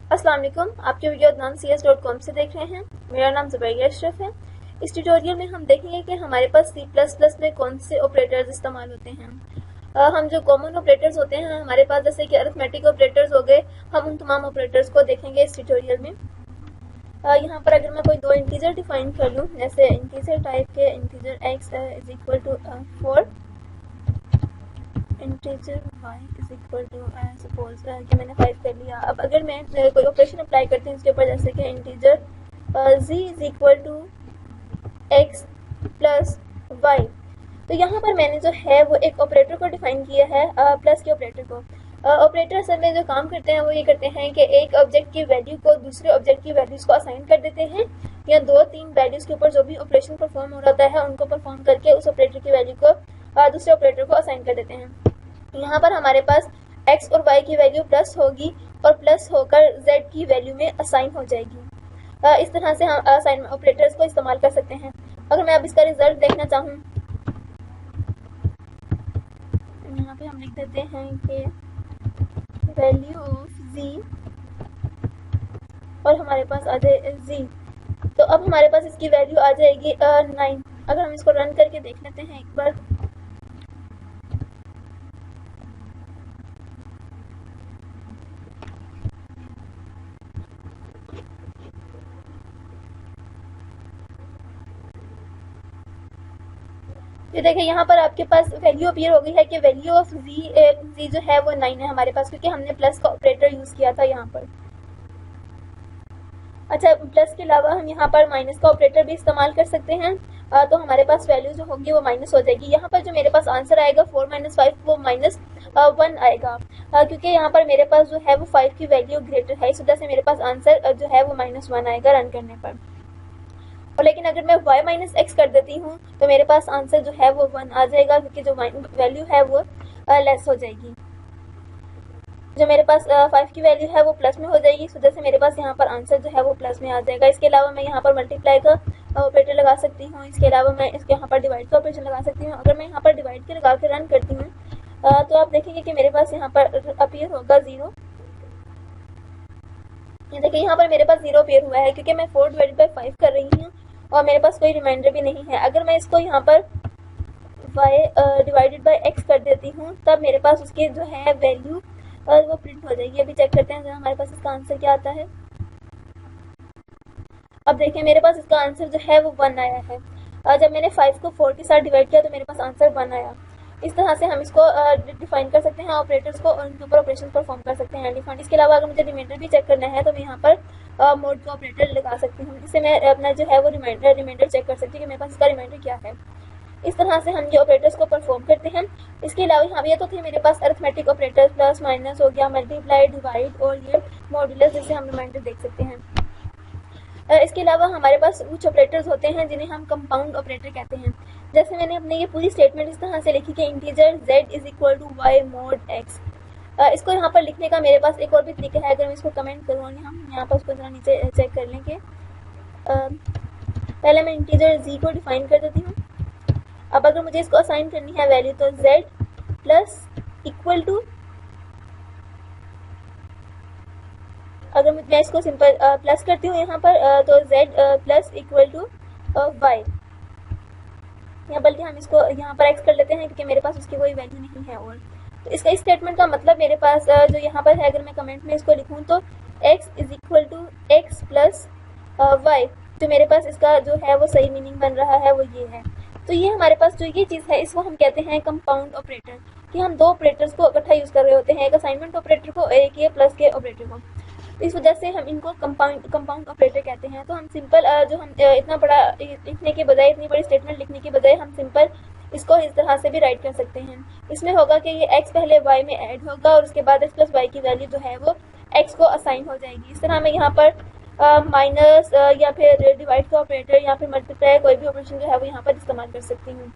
अस्सलाम वालेकुम। आपके वीडियो adnan.cs.com से देख रहे हैं। मेरा नाम ज़ुबैरिया अशरफ है। इस ट्यूटोरियल में हम देखेंगे कि हमारे पास C++ में कौन से ऑपरेटर्स इस्तेमाल होते हैं। हम जो कॉमन ऑपरेटर्स होते हैं हमारे पास, जैसे कि अरिथमेटिक ऑपरेटर्स हो गए, हम उन तमाम ऑपरेटर्स को देखेंगे इस ट्यूटोरियल में। यहाँ पर अगर मैं कोई दो इंटीजर डिफाइन कर लूँ, जैसे इंटीजर टाइप के integer x is equal to 4, integer y is equal to suppose कि मैंने 5 कर लिया। अब अगर मैं कोई ऑपरेशन अप्लाई करती हूँ इसके ऊपर, जैसे कि integer z is equal to x plus y, तो यहाँ पर मैंने जो है वो एक ऑपरेटर को डिफाइन किया है, प्लस के ऑपरेटर को। ऑपरेटर असल में जो काम करते हैं वो ये करते हैं कि एक ऑब्जेक्ट की वैल्यू को दूसरे ऑब्जेक्ट की वैल्यूज को असाइन कर देते हैं, या 2-3 वैल्यूज के ऊपर जो भी ऑपरेशन परफॉर्म हो रहा है उनको परफॉर्म करके उस ऑपरेटर की वैल्यू को दूसरे ऑपरेटर को असाइन कर देते हैं। यहाँ पर हमारे पास x और y की वैल्यू प्लस होगी और प्लस होकर z की वैल्यू में असाइन हो जाएगी। इस तरह से हम असाइन ऑपरेटर्स को इस्तेमाल कर सकते हैं। अगर मैं अब इसका रिजल्ट देखना चाहूँ, यहाँ पे हम लिख देते हैं कि वैल्यू ऑफ z और हमारे पास आ जाए z, तो अब हमारे पास इसकी वैल्यू आ जाएगी 9। अगर हम इसको रन करके देख लेते हैं एक बार, ये देखें यहाँ पर आपके पास वैल्यू अपीयर हो गई है कि वैल्यू ऑफ z जो है वो 9 है हमारे पास, क्योंकि हमने प्लस का ऑपरेटर यूज किया था यहाँ पर। अच्छा, प्लस के अलावा हम यहाँ पर माइनस का ऑपरेटर भी इस्तेमाल कर सकते हैं, तो हमारे पास वैल्यू जो होगी वो माइनस हो जाएगी। यहाँ पर जो मेरे पास आंसर आएगा 4 - 5 वो -1 आएगा, क्योंकि यहाँ पर मेरे पास जो है वो 5 की वैल्यू ग्रेटर है, इस वजह से मेरे पास आंसर जो है वो -1 आएगा रन करने पर। और लेकिन अगर मैं y - x कर देती हूँ तो मेरे पास आंसर जो है वो 1 आ जाएगा, क्योंकि जो वैल्यू है वो लेस हो जाएगी। जो मेरे पास 5 की वैल्यू है वो प्लस में हो जाएगी, इस वजह से मेरे पास यहाँ पर आंसर जो है वो प्लस में आ जाएगा। इसके अलावा मैं यहाँ पर मल्टीप्लाई का ऑपरेटर लगा सकती हूँ। इसके अलावा मैं इसके यहाँ पर डिवाइड का ऑपरेशन लगा सकती हूँ। अगर मैं यहाँ पर डिवाइड के लगा के रन करती हूँ तो आप देखेंगे कि मेरे पास यहाँ पर अपीयर होगा 0। ये देखिए यहाँ पर मेरे पास 0 अपीयर हुआ है, क्योंकि मैं 4 / 5 कर रही हूँ और मेरे पास कोई रिमाइंडर भी नहीं है। अगर मैं इसको यहाँ पर y / x कर देती हूँ तब मेरे पास उसकी जो है वैल्यू वो प्रिंट हो जाएगी। अभी चेक करते हैं हमारे पास इसका आंसर क्या आता है। अब देखिए मेरे पास इसका आंसर जो है वो 1 आया है। जब मैंने 5 को 4 के साथ डिवाइड किया तो मेरे पास आंसर 1 आया। इस तरह से हम इसको डिफाइन कर सकते हैं ऑपरेटर्स को, और उनके ऊपर ऑपरेशन परफॉर्म कर सकते हैं डिफाइन। इसके अलावा अगर मुझे रिमाइंडर भी चेक करना है तो मैं यहाँ पर मोड का ऑपरेटर लगा सकती हूँ, जिससे मैं अपना जो है वो रिमाइंडर चेक कर सकती हूँ कि मेरे पास इसका रिमाइंडर क्या है। इस तरह से हम ये ऑपरेटर्स को परफॉर्म करते हैं। इसके अलावा यहाँ ये तो थे मेरे पास अरिथमेटिक ऑपरेटर्स, प्लस माइनस हो गया, मल्टीप्लाई, डिवाइड और ये मॉड्यूलस, जिससे हम रिमाइंडर देख सकते हैं। इसके अलावा हमारे पास कुछ ऑपरेटर्स होते हैं जिन्हें हम कंपाउंड ऑपरेटर कहते हैं। जैसे मैंने अपने ये पूरी स्टेटमेंट इस तरह से लिखी कि integer z is equal to y mod x। इसको यहाँ पर लिखने का मेरे पास एक और भी तरीका है। अगर मैं इसको कमेंट करूँ, हम यहाँ पर उसको जरा नीचे चेक कर लें कि पहले मैं इंटीजर z को डिफाइन कर देती हूँ। अब अगर मुझे इसको असाइन करनी है वैल्यू, तो z प्लस इक्वल टू, अगर मैं इसको सिंपल प्लस करती हूँ यहाँ पर तो z plus equal to y, या बल्कि हम इसको यहाँ पर x कर लेते हैं क्योंकि मेरे पास उसकी कोई वैल्यू नहीं है। और तो इसका इस स्टेटमेंट का मतलब मेरे पास जो यहाँ पर है, अगर मैं कमेंट में इसको लिखूँ तो x is equal to x plus y, जो मेरे पास इसका जो है वो सही मीनिंग बन रहा है वो ये है। तो ये हमारे पास जो ये चीज़ है इसको हम कहते हैं कंपाउंड ऑपरेटर, कि हम दो ऑपरेटर्स को इकट्ठा यूज़ कर रहे होते हैं, एक असाइनमेंट ऑपरेटर को और एक ये प्लस के ऑपरेटर को। तो इस वजह से हम इनको कंपाउंड ऑपरेटर कहते हैं। तो हम सिंपल जो हम इतना बड़ा लिखने के बजाय, इतनी बड़ी स्टेटमेंट लिखने के बजाय हम सिंपल इसको इस तरह से भी राइट कर सकते हैं। इसमें होगा कि ये x पहले y में ऐड होगा और उसके बाद x प्लस y की वैल्यू जो है वो x को असाइन हो जाएगी। इस तरह मैं यहाँ पर माइनस या फिर डिवाइड का ऑपरेटर या फिर मल्टीप्लाई, कोई भी ऑपरेशन जो है वो यहाँ पर इस्तेमाल कर सकती हूँ।